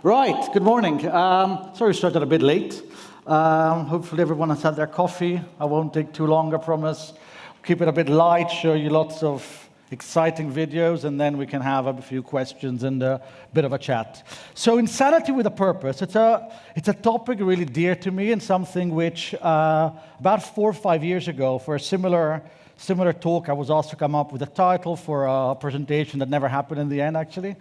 Right, good morning. Sorry we started a bit late. Hopefully everyone has had their coffee. I won't take too long, I promise. Keep it a bit light, show you lots of exciting videos, and then we can have a few questions and a bit of a chat. So insanity with a purpose, it's a topic really dear to me, and something which about 4 or 5 years ago, for a similar talk, I was asked to come up with a title for a presentation that never happened in the end, actually.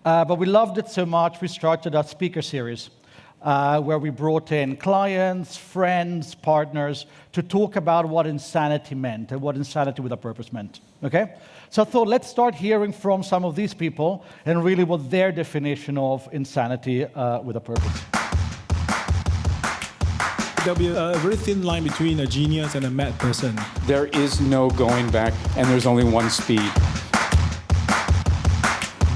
But we loved it so much, we started a speaker series where we brought in clients, friends, partners to talk about what insanity meant and what insanity with a purpose meant. Okay? So I thought, let's start hearing from some of these people and really what their definition of insanity with a purpose. There'll be a very thin line between a genius and a mad person. There is no going back, and there's only one speed.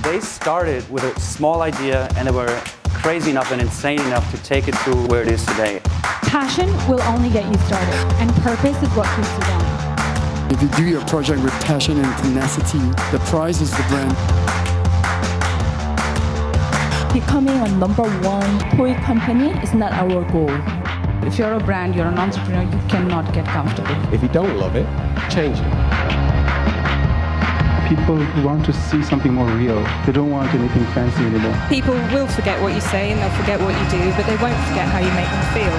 They started with a small idea, and they were crazy enough and insane enough to take it to where it is today. Passion will only get you started, and purpose is what keeps you going. If you do your project with passion and tenacity, the prize is the brand. Becoming a #1 toy company is not our goal. If you're a brand, you're an entrepreneur, you cannot get comfortable. If you don't love it, change it. People want to see something more real. They don't want anything fancy anymore. People will forget what you say and they'll forget what you do, but they won't forget how you make them feel.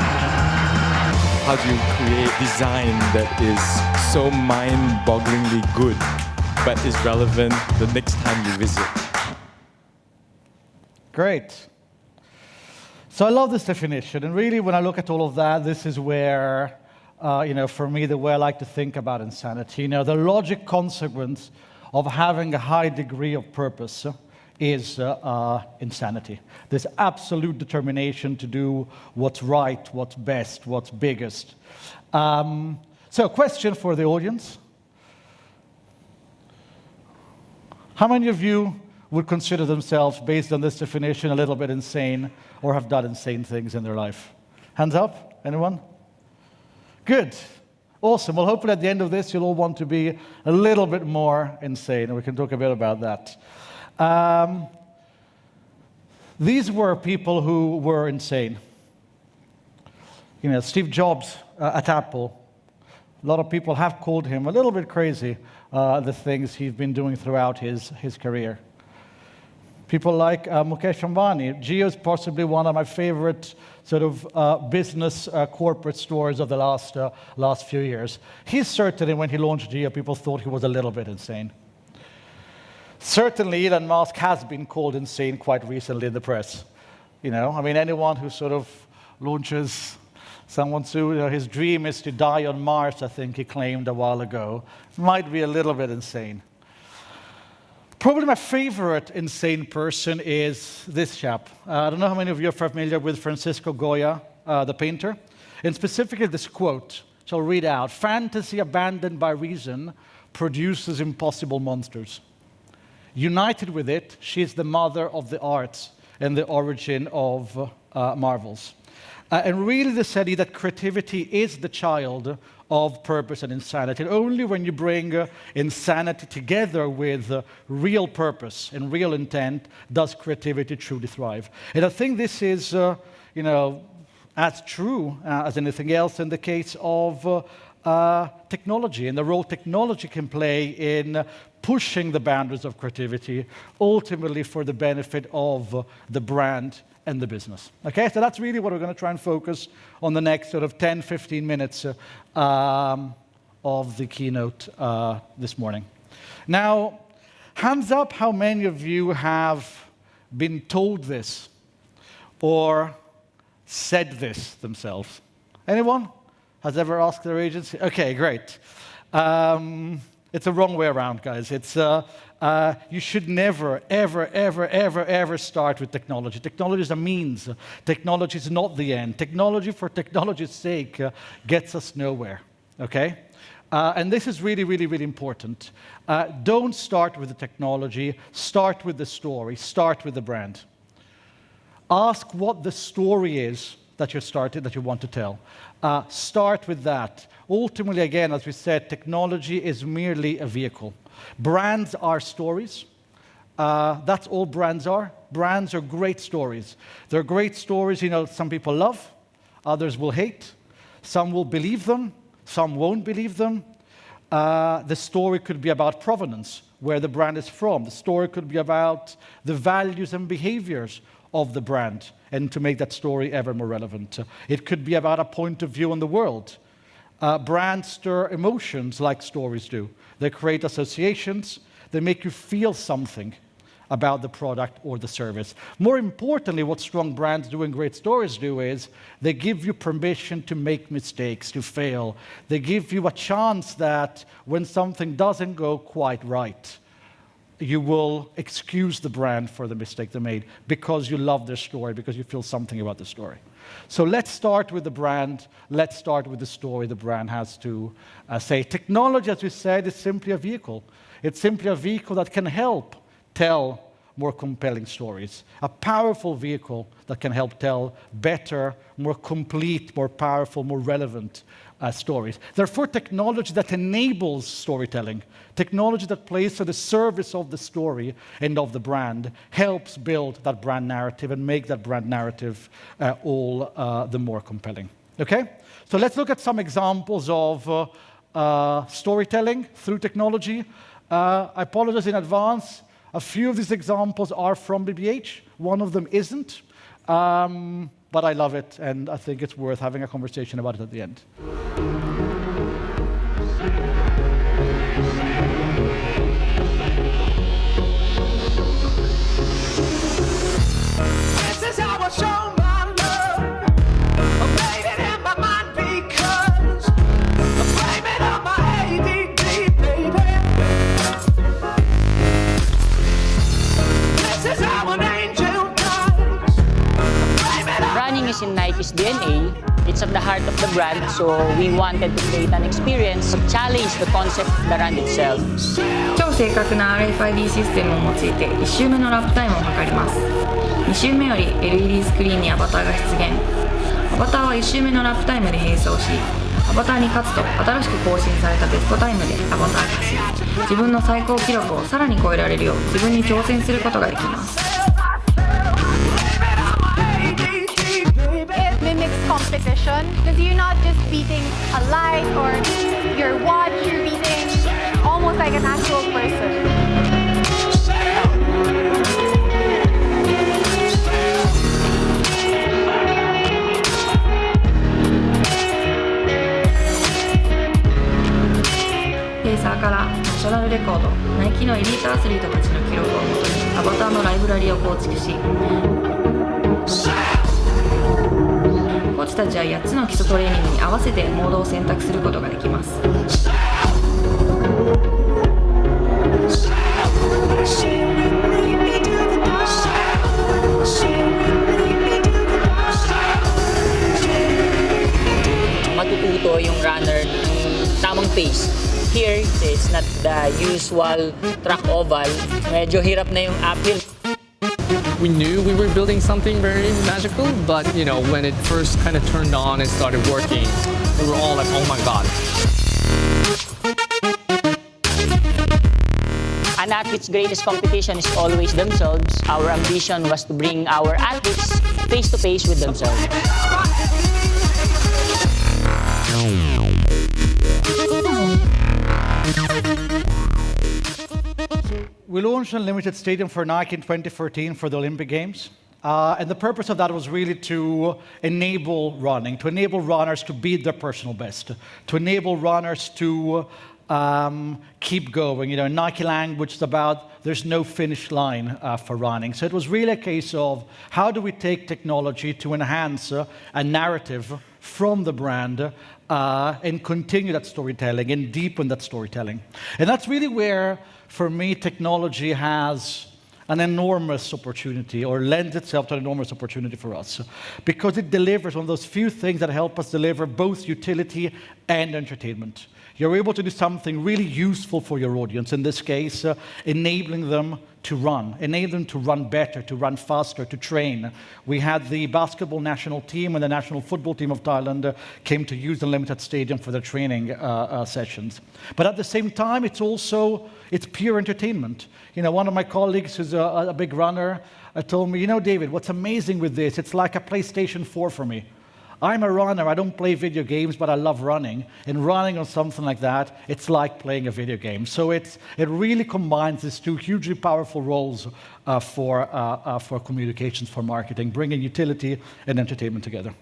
How do you create design that is so mind-bogglingly good, but is relevant the next time you visit? Great. So I love this definition, and really when I look at all of that, this is where, for me, the way I like to think about insanity. The logic consequence of having a high degree of purpose is insanity. This absolute determination to do what's right, what's best, what's biggest. So question for the audience. How many of you would consider themselves, based on this definition, a little bit insane or have done insane things in their life? Hands up, anyone? Good. Awesome. Well, hopefully at the end of this, you'll all want to be a little bit more insane, and we can talk a bit about that. These were people who were insane. Steve Jobs at Apple, a lot of people have called him a little bit crazy, the things he's been doing throughout his career. People like Mukesh Ambani. Jio is possibly one of my favorite sort of business corporate stories of the last few years. He certainly, when he launched Jio, people thought he was a little bit insane. Certainly, Elon Musk has been called insane quite recently in the press. Anyone who sort of launches someone's, his dream is to die on Mars, I think he claimed a while ago, might be a little bit insane. Probably my favorite insane person is this chap. I don't know how many of you are familiar with Francisco Goya, the painter, and specifically this quote, which I'll read out. "Fantasy abandoned by reason produces impossible monsters. United with it, she is the mother of the arts and the origin of marvels." And really this idea that creativity is the child of purpose and insanity. And only when you bring insanity together with real purpose and real intent does creativity truly thrive. And I think this is, as true as anything else in the case of technology and the role technology can play in pushing the boundaries of creativity, ultimately for the benefit of the brand and the business. Okay, so that's really what we're going to try and focus on the next sort of 10, 15 minutes of the keynote this morning. Now, hands up how many of you have been told this or said this themselves? Anyone has ever asked their agency? Okay, great. It's the wrong way around, guys. It's you should never, ever, ever, ever, ever start with technology. Technology is a means. Technology is not the end. Technology for technology's sake gets us nowhere, okay? And this is really, really, really important. Don't start with the technology. Start with the story. Start with the brand. Ask what the story is that you want to tell. Start with that. Ultimately, again, as we said, technology is merely a vehicle. Brands are stories. That's all brands are. Brands are great stories. They're great stories, some people love, others will hate, some will believe them, some won't believe them. The story could be about provenance, where the brand is from. The story could be about the values and behaviors of the brand, and to make that story ever more relevant. It could be about a point of view on the world. Brands stir emotions like stories do. They create associations. They make you feel something about the product or the service. More importantly, what strong brands do and great stories do is they give you permission to make mistakes, to fail. They give you a chance that when something doesn't go quite right, you will excuse the brand for the mistake they made because you love their story, because you feel something about the story. So let's start with the brand. Let's start with the story the brand has to say. Technology, as we said, is simply a vehicle. It's simply a vehicle that can help tell more compelling stories. A powerful vehicle that can help tell better, more complete, more powerful, more relevant stories. Therefore, technology that enables storytelling, technology that plays to the service of the story and of the brand, helps build that brand narrative and make that brand narrative all the more compelling. Okay? So let's look at some examples of storytelling through technology. I apologize in advance. A few of these examples are from BBH. One of them isn't. But I love it, and I think it's worth having a conversation about it at the end. Is in Nike's DNA. It's at the heart of the brand, so we wanted to create an experience to challenge the concept of the brand itself. 超正確な RFID システムを用いて1周目のラップタイムを測ります。2周目より LED スクリーンにアバターが出現。アバターは1周目のラップタイムで並走し、アバターに勝つと新しく更新されたベストタイムでアバターが走り、自分の最高記録をさらに超えられるよう自分に挑戦することができます。Competition, because you're not just beating a light or your watch, you're beating almost like an actual person. Racer からナショナルレコード、ナイキのエリートアスリートたちの記録をもとにアバターのライブラリを構築し、コーチたちは8つの基礎トレーニングに合わせてモードを選択することができます。Matututo yung runner ng tamang pace. Here, it's not the usual track oval. Medyo hirap na yung uphill. We knew we were building something very magical, but when it first kind of turned on and started working, we were all like, oh my God. An athlete's greatest competition is always themselves. Our ambition was to bring our athletes face to face with themselves. We launched Unlimited Stadium for Nike in 2014 for the Olympic Games. And the purpose of that was really to enable running, to enable runners to beat their personal best, to enable runners to keep going. In Nike language, it's about there's no finish line for running. So it was really a case of how do we take technology to enhance a narrative from the brand and continue that storytelling and deepen that storytelling. And that's really where, for me, technology has an enormous opportunity, or lends itself to an enormous opportunity for us, because it delivers one of those few things that help us deliver both utility and entertainment. You're able to do something really useful for your audience, in this case, enabling them to run better, to run faster, to train. We had the basketball national team and the national football team of Thailand came to use the Limited Stadium for their training sessions. But at the same time, it's pure entertainment. You know, one of my colleagues who's a big runner told me, you know, David, what's amazing with this, it's like a PlayStation 4 for me. I'm a runner, I don't play video games, but I love running. And running on something like that, it's like playing a video game. So it really combines these two hugely powerful roles for communications, for marketing, bringing utility and entertainment together.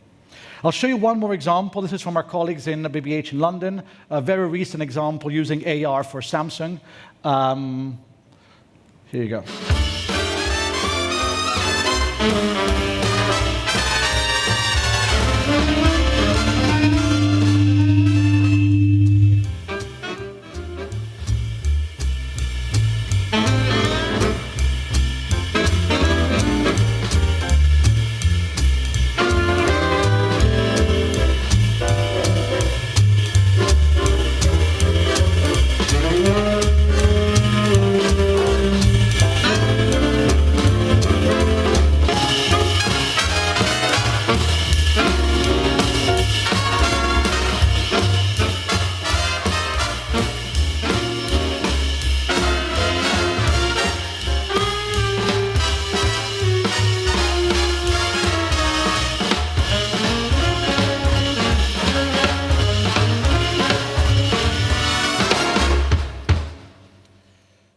I'll show you one more example. This is from our colleagues in BBH in London. A very recent example using AR for Samsung. Here you go.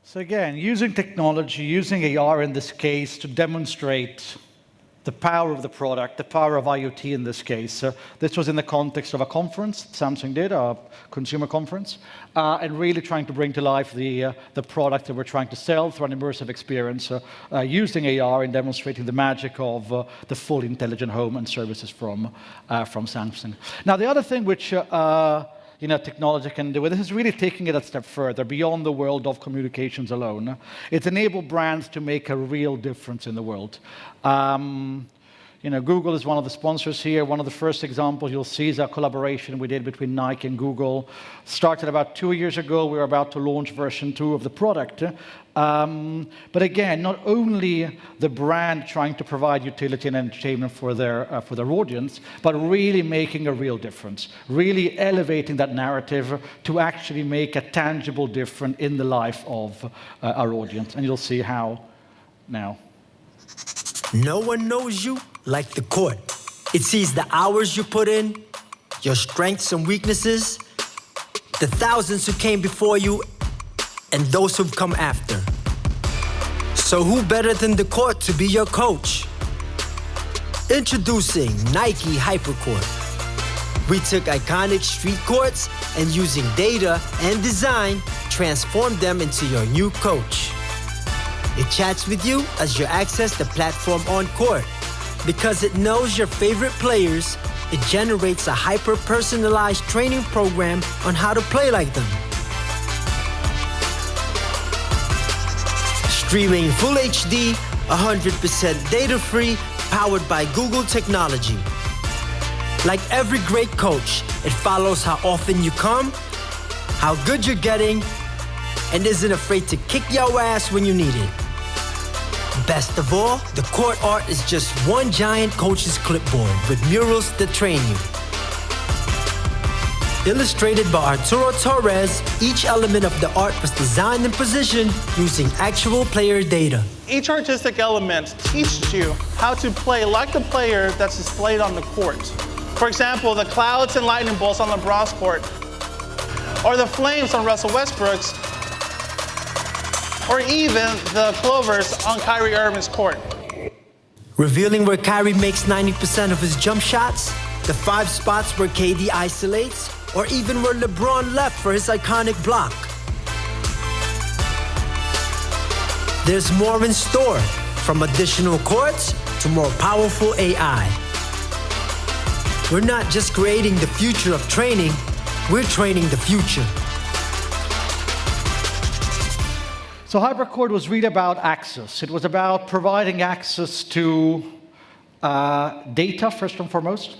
So again, using technology, using AR in this case to demonstrate the power of the product, the power of IoT in this case. This was in the context of a conference Samsung did, a consumer conference, and really trying to bring to life the product that we're trying to sell through an immersive experience using AR and demonstrating the magic of the full intelligent home and services from Samsung. Now, the other thing which technology can do, and this is really taking it a step further beyond the world of communications alone. It's enabled brands to make a real difference in the world. Google is one of the sponsors here. One of the first examples you'll see is a collaboration we did between Nike and Google. Started about 2 years ago. We were about to launch version 2 of the product. But again, not only the brand trying to provide utility and entertainment for their audience, but really making a real difference, really elevating that narrative to actually make a tangible difference in the life of our audience. And you'll see how now. No one knows you like the court. It sees the hours you put in, your strengths and weaknesses, the thousands who came before you, and those who've come after. So who better than the court to be your coach? Introducing Nike HyperCourt. We took iconic street courts and using data and design, transformed them into your new coach. It chats with you as you access the platform on court. Because it knows your favorite players, it generates a hyper-personalized training program on how to play like them. Streaming full HD, 100% data-free, powered by Google technology. Like every great coach, it follows how often you come, how good you're getting, and isn't afraid to kick your ass when you need it. Best of all, the court art is just one giant coach's clipboard with murals that train you. Illustrated by Arturo Torres, each element of the art was designed and positioned using actual player data. Each artistic element teaches you how to play like the player that's displayed on the court. For example, the clouds and lightning bolts on LeBron's court, or the flames on Russell Westbrook's, or even the clovers on Kyrie Irving's court. Revealing where Kyrie makes 90% of his jump shots, the 5 spots where KD isolates, or even where LeBron left for his iconic block. There's more in store, from additional courts to more powerful AI. We're not just creating the future of training, we're training the future. So HyperCourt was really about access. It was about providing access to data, first and foremost.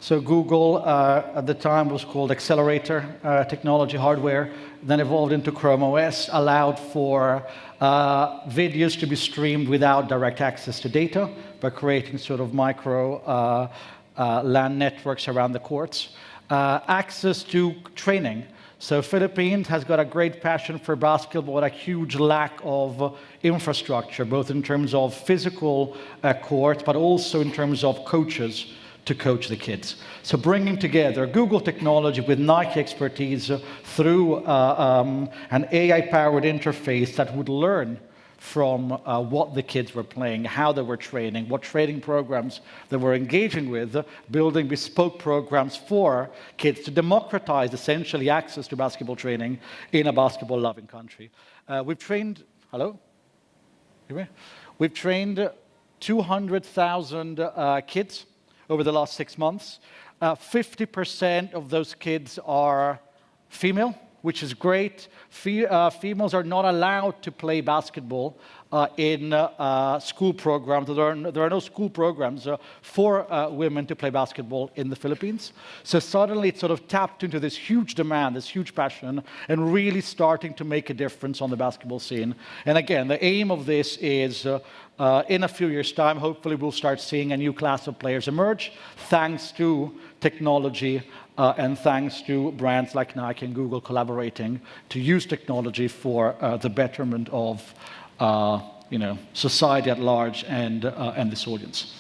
So Google, at the time, was called Accelerator technology hardware, then evolved into Chrome OS, allowed for videos to be streamed without direct access to data by creating sort of micro LAN networks around the courts. Access to training. So Philippines has got a great passion for basketball, a huge lack of infrastructure, both in terms of physical courts, but also in terms of coaches to coach the kids. So bringing together Google technology with Nike expertise through an AI-powered interface that would learn from what the kids were playing, how they were training, what training programs they were engaging with, building bespoke programs for kids to democratize essentially access to basketball training in a basketball-loving country. We've trained, hello? We've trained 200,000 kids over the last 6 months. 50% of those kids are female, which is great. Females are not allowed to play basketball in school programs. There are no school programs for women to play basketball in the Philippines. So suddenly it sort of tapped into this huge demand, this huge passion, and really starting to make a difference on the basketball scene. And again, the aim of this is in a few years' time, hopefully we'll start seeing a new class of players emerge, thanks to technology and thanks to brands like Nike and Google collaborating to use technology for the betterment of society at large and this audience.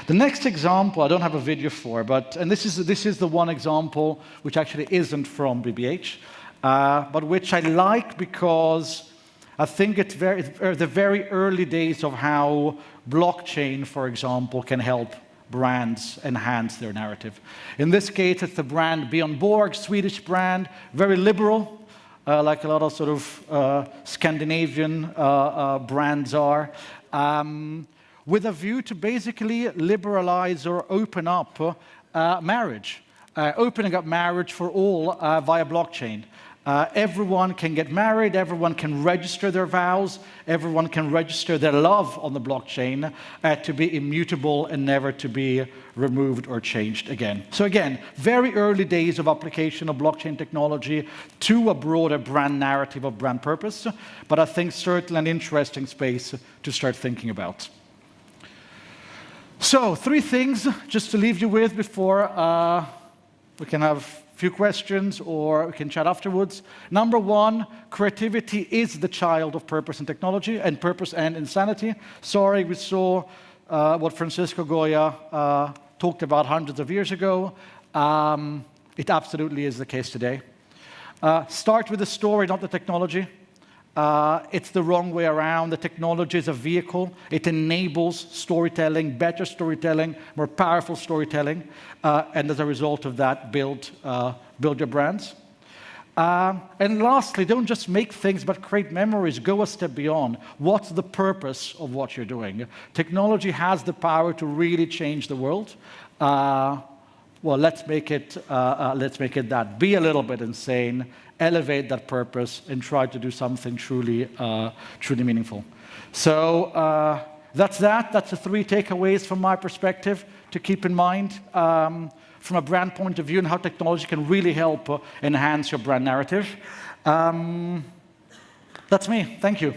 The next example, I don't have a video for, and this is the one example which actually isn't from BBH, but which I like because I think it's the very early days of how blockchain, for example, can help brands enhance their narrative. In this case, it's the brand Björn Borg, Swedish brand, very liberal, like a lot of sort of Scandinavian brands are, with a view to basically liberalize or open up marriage, opening up marriage for all via blockchain. Everyone can get married, everyone can register their vows, everyone can register their love on the blockchain to be immutable and never to be removed or changed again. So again, very early days of application of blockchain technology to a broader brand narrative of brand purpose, but I think certainly an interesting space to start thinking about. So 3 things just to leave you with before we can have few questions or we can chat afterwards. Number 1, creativity is the child of purpose and technology, and purpose and insanity. Sorry, we saw what Francisco Goya talked about hundreds of years ago. It absolutely is the case today. Start with the story, not the technology. It's the wrong way around. The technology is a vehicle. It enables storytelling, better storytelling, more powerful storytelling, and as a result of that, build your brands. And lastly, don't just make things, but create memories. Go a step beyond. What's the purpose of what you're doing? Technology has the power to really change the world. Well, let's make it that. Be a little bit insane. Elevate that purpose and try to do something truly meaningful. So that's that. That's the 3 takeaways from my perspective to keep in mind from a brand point of view and how technology can really help enhance your brand narrative. That's me. Thank you.